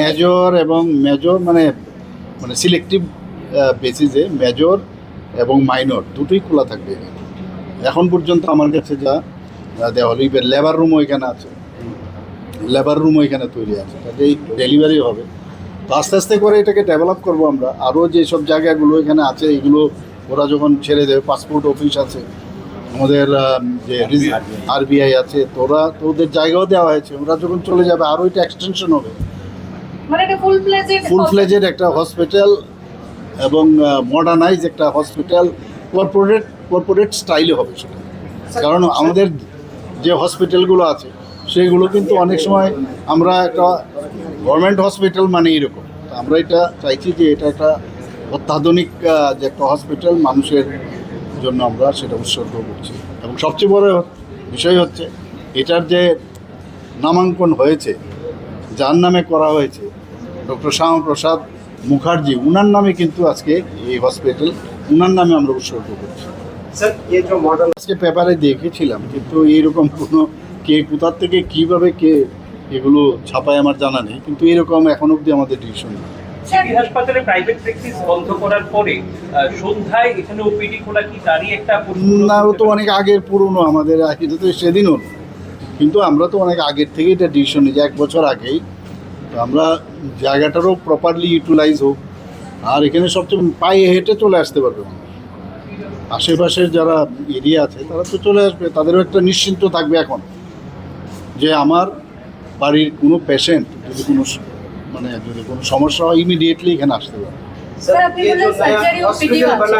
Major এবং major মানে selective বেসিসে মেজর এবং মাইনর দুটোই খোলা থাকবে। এখন পর্যন্ত আমার কাছে যা দেওয়া হলো, লেবার রুমও এখানে আছে, লেবার রুমও এখানে তৈরি আছে, তাতেই ডেলিভারি হবে। তো আস্তে আস্তে করে এটাকে ডেভেলপ করবো আমরা। আরও যেসব জায়গাগুলো এখানে আছে এগুলো ওরা যখন ছেড়ে দেবে, পাসপোর্ট অফিস আছে আমাদের, যে আরবিআই আছে, তো ওরা তো ওদের জায়গাও দেওয়া হয়েছে। ওরা যখন চলে যাবে আরও এটা এক্সটেনশন হবে, মানে এটা ফুল ফ্লেজেড একটা হসপিটাল এবং মডার্নাইজ একটা হসপিটাল, কর্পোরেট স্টাইলে হবে সেটা। কারণ আমাদের যে হসপিটালগুলো আছে সেগুলো কিন্তু অনেক সময় আমরা একটা গভর্নমেন্ট হসপিটাল মানে এরকম, আমরা এটা চাইছি যে এটা একটা অত্যাধুনিক যে একটা হসপিটাল মানুষের জন্য আমরা সেটা উৎসর্গ করছি। এবং সবচেয়ে বড় বিষয় হচ্ছে এটার যে নামাঙ্কন হয়েছে, যার নামে করা হয়েছে, ডক্টর শ্যামাপ্রসাদ মুখার্জি, উনার নামে কিন্তু আজকে এই হসপিটাল উনার নামে আমরা উৎসর্গ করছি। স্যার এই যে মডেল আজকে পেপারে দেখেছিলাম, কিন্তু এইরকম কোনো কে কোথার থেকে কীভাবে কে এগুলো ছাপায় আমার জানা নেই, কিন্তু এরকম এখন অবধি আমাদের ডিসিশন নেই। সিটি হাসপাতালে প্রাইভেট প্র্যাকটিস বন্ধ করার পরে সন্ধ্যায় এখানে ওপিডি খোলা কি তারই একটা না, ও তো অনেক আগের পুরনো, আমাদের এটা তো সেদিন হলো, কিন্তু আমরা তো অনেক আগের থেকে এটা ডিসিশন নিই যে 1 বছর আগেই। তো আমরা জায়গাটারও প্রপারলি ইউটিলাইজ হোক, আর এখানে সবচেয়ে পায়ে হেঁটে চলে আসতে পারবে মানুষ। আশেপাশের যারা এরিয়া আছে তারা তো চলে আসবে, তাদেরও একটা নিশ্চিন্ত থাকবে এখন যে আমার বাড়ির কোনো পেশেন্ট যদি কোনো সমস্যা হয় ইমিডিয়েটলি এখানে আসতে পারে। স্যার আপনি বললেন সার্জারি ওপিডি আছে,